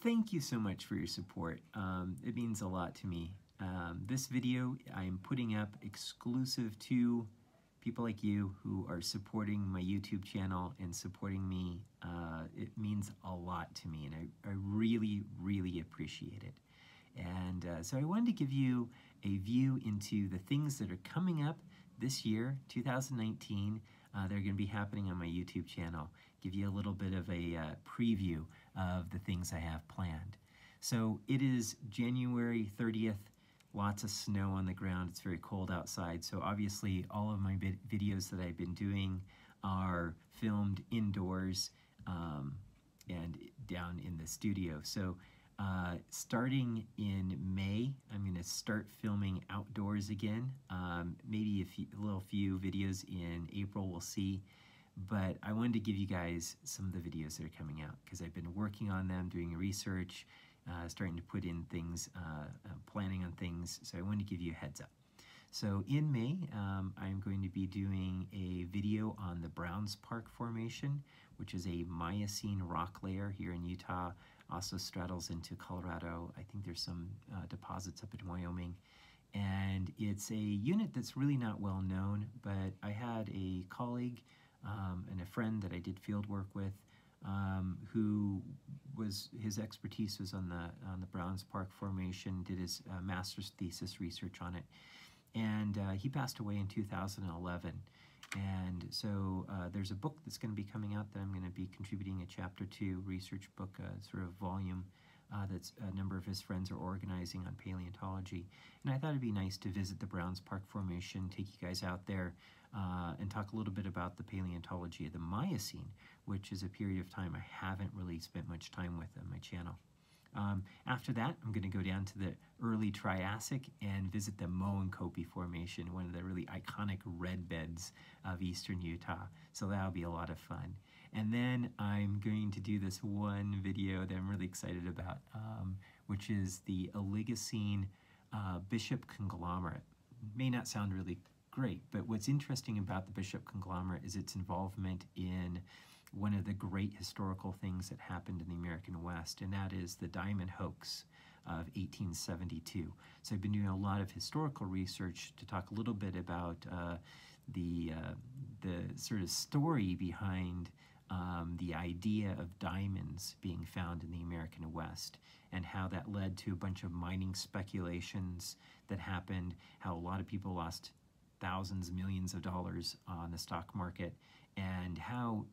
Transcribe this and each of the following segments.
Thank you so much for your support. It means a lot to me. This video I am putting up exclusive to people like you who are supporting my YouTube channel and supporting me. It means a lot to me, and I really, really appreciate it. And so I wanted to give you a view into the things that are coming up this year, 2019. They're going to be happening on my YouTube channel. Give you a little bit of a preview of the things I have planned. So it is January 30th, lots of snow on the ground. It's very cold outside. So obviously all of my videos that I've been doing are filmed indoors and down in the studio. So starting in May, I'm going to start filming outdoors again. Maybe a little few videos in April, we'll see. But I wanted to give you guys some of the videos that are coming out because I've been working on them, doing research, starting to put in things, planning on things. So I wanted to give you a heads up. So in May, I'm going to be doing a video on the Browns Park Formation, which is a Miocene rock layer here in Utah. Also straddles into Colorado. I think there's some deposits up in Wyoming. And it's a unit that's really not well known, but I had a colleague and a friend that I did field work with who his expertise was on the Browns Park Formation, did his master's thesis research on it. And he passed away in 2011. And so there's a book that's going to be coming out that I'm going to be contributing a chapter to, research book, sort of volume that's a number of his friends are organizing on paleontology. And I thought it'd be nice to visit the Browns Park Formation, take you guys out there and talk a little bit about the paleontology of the Miocene, which is a period of time I haven't really spent much time with on my channel. After that, I'm going to go down to the early Triassic and visit the Moenkopi Formation, one of the really iconic red beds of eastern Utah. So that'll be a lot of fun. And then I'm going to do this one video that I'm really excited about, which is the Oligocene Bishop Conglomerate. May not sound really great, but what's interesting about the Bishop Conglomerate is its involvement in one of the great historical things that happened in the American West, and that is the diamond hoax of 1872. So I've been doing a lot of historical research to talk a little bit about the sort of story behind the idea of diamonds being found in the American West, and how that led to a bunch of mining speculations that happened, how a lot of people lost thousands, millions of dollars on the stock market, and how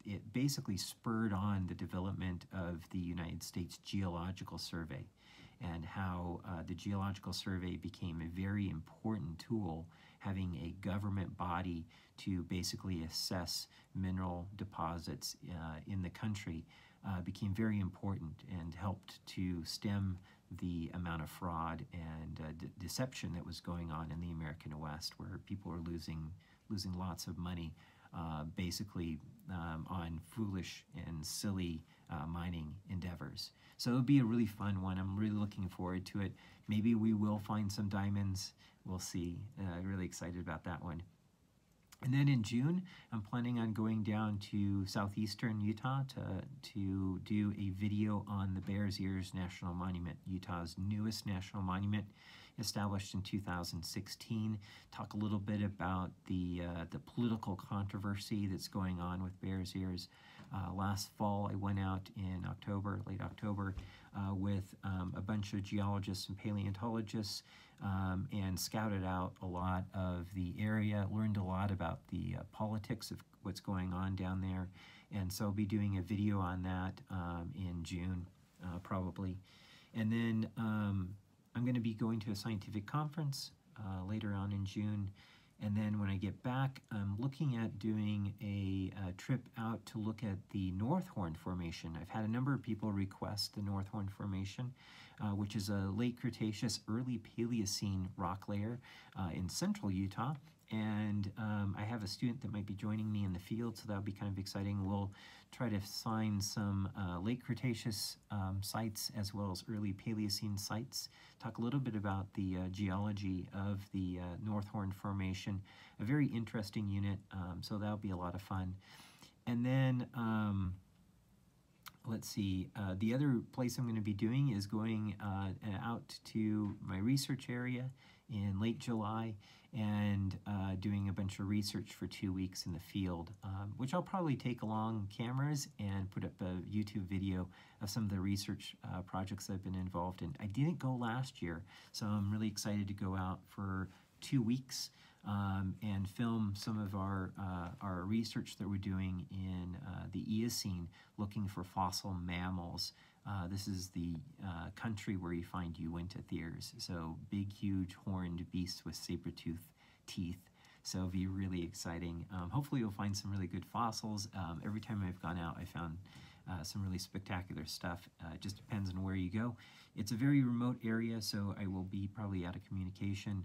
it basically spurred on the development of the United States Geological Survey, and how the Geological Survey became a very important tool, having a government body to basically assess mineral deposits in the country became very important and helped to stem the amount of fraud and deception that was going on in the American West, where people were losing lots of money basically on foolish and silly mining endeavors. So it'll be a really fun one. I'm really looking forward to it. Maybe we will find some diamonds. We'll see. Really excited about that one. And then in June, I'm planning on going down to southeastern Utah to do a video on the Bears Ears National Monument, Utah's newest national monument, established in 2016. Talk a little bit about the political controversy that's going on with Bears Ears. Last fall, I went out in October, late October, with a bunch of geologists and paleontologists and scouted out a lot of the area, learned a lot about the politics of what's going on down there. And so I'll be doing a video on that in June, probably. And then I'm going to be going to a scientific conference later on in June. And then when I get back, I'm looking at doing a trip out to look at the North Horn Formation. I've had a number of people request the North Horn Formation, which is a late Cretaceous, early Paleocene rock layer in central Utah. And I have a student that might be joining me in the field, so that'll be kind of exciting. We'll try to find some late Cretaceous sites as well as early Paleocene sites. Talk a little bit about the geology of the North Horn Formation, a very interesting unit, so that'll be a lot of fun. And then let's see, the other place I'm going to be doing is going out to my research area in late July and doing a bunch of research for 2 weeks in the field, which I'll probably take along cameras and put up a YouTube video of some of the research projects I've been involved in. I didn't go last year, so I'm really excited to go out for 2 weeks and film some of our research that we're doing in the Eocene, looking for fossil mammals. This is the country where you find Uinta-theres, so big, huge horned beasts with saber-toothed teeth. So it'll be really exciting. Hopefully you'll find some really good fossils. Every time I've gone out, I found some really spectacular stuff. It just depends on where you go. It's a very remote area, so I will be probably out of communication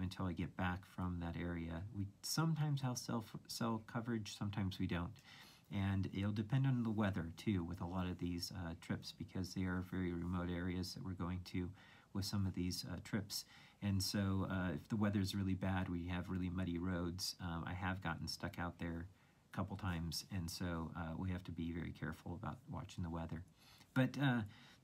until I get back from that area. We sometimes have cell coverage, sometimes we don't. And it'll depend on the weather too with a lot of these trips, because they are very remote areas that we're going to with some of these trips. And so if the weather's really bad, we have really muddy roads. I have gotten stuck out there a couple times, and so we have to be very careful about watching the weather. But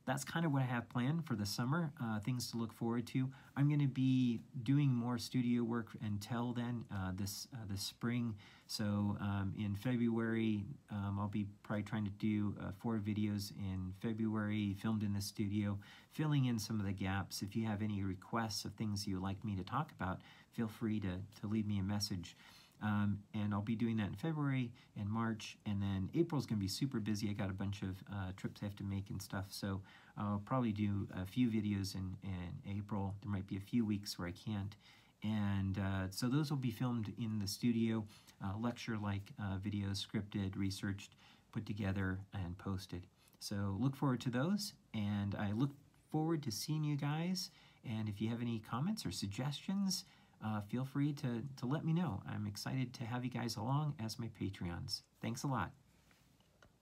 that's kind of what I have planned for the summer, things to look forward to. I'm going to be doing more studio work until then, this spring. So in February, I'll be probably trying to do 4 videos in February, filmed in the studio, filling in some of the gaps. If you have any requests of things you'd like me to talk about, feel free to leave me a message. And I'll be doing that in February and March, and then April's going to be super busy. I got a bunch of trips I have to make and stuff, so I'll probably do a few videos in April. There might be a few weeks where I can't, and so those will be filmed in the studio, lecture-like videos, scripted, researched, put together, and posted. So look forward to those, and I look forward to seeing you guys, and if you have any comments or suggestions, feel free to let me know. I'm excited to have you guys along as my Patreons. Thanks a lot.